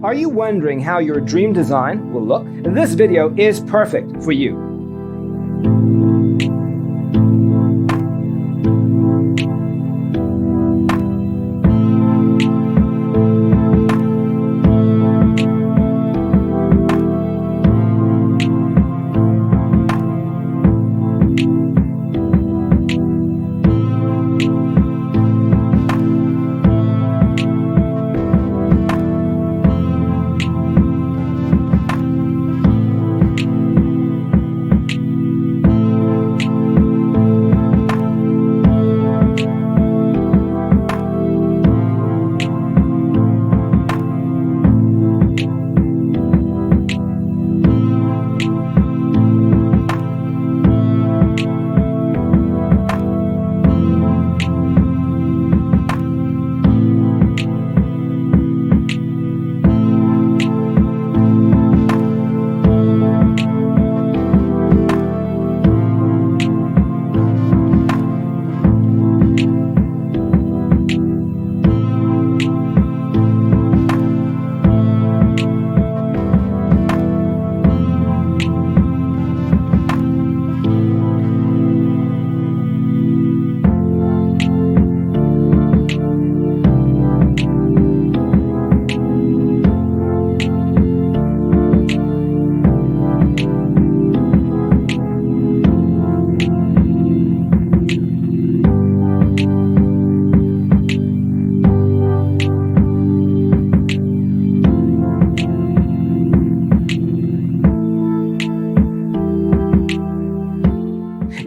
Are you wondering how your dream design will look? This video is perfect for you.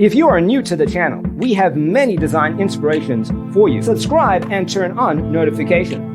If you are new to the channel, we have many design inspirations for you. Subscribe and turn on notifications.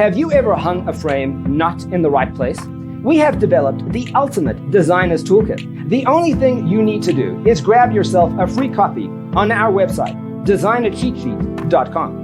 Have you ever hung a frame not in the right place? We have developed the ultimate designer's toolkit. The only thing you need to do is grab yourself a free copy on our website, designercheatsheet.com.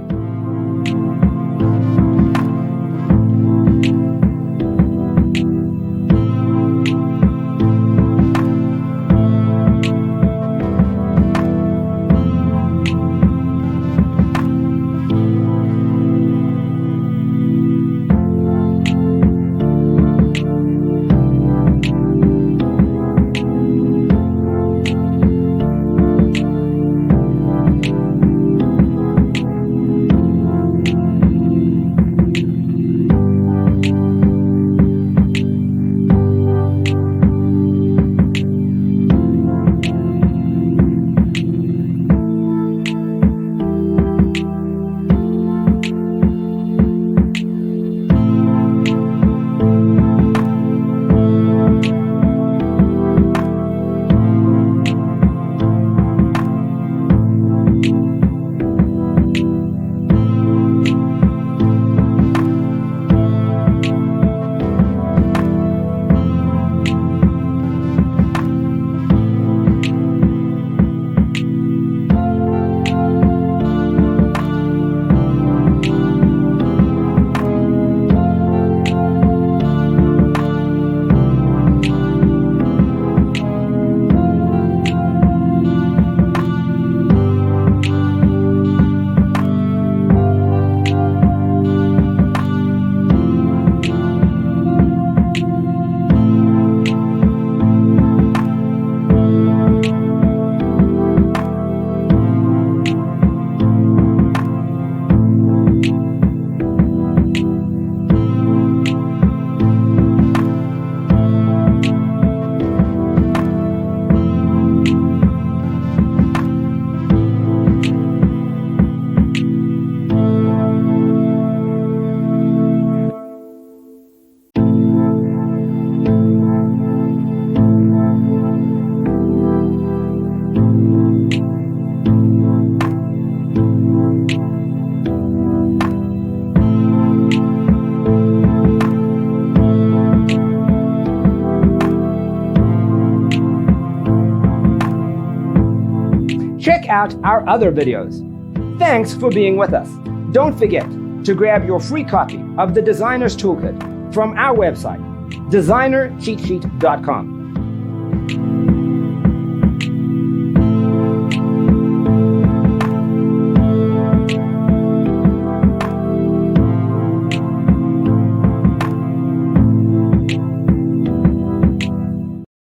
out our other videos. Thanks for being with us. Don't forget to grab your free copy of the Designer's Toolkit from our website, designercheatsheet.com.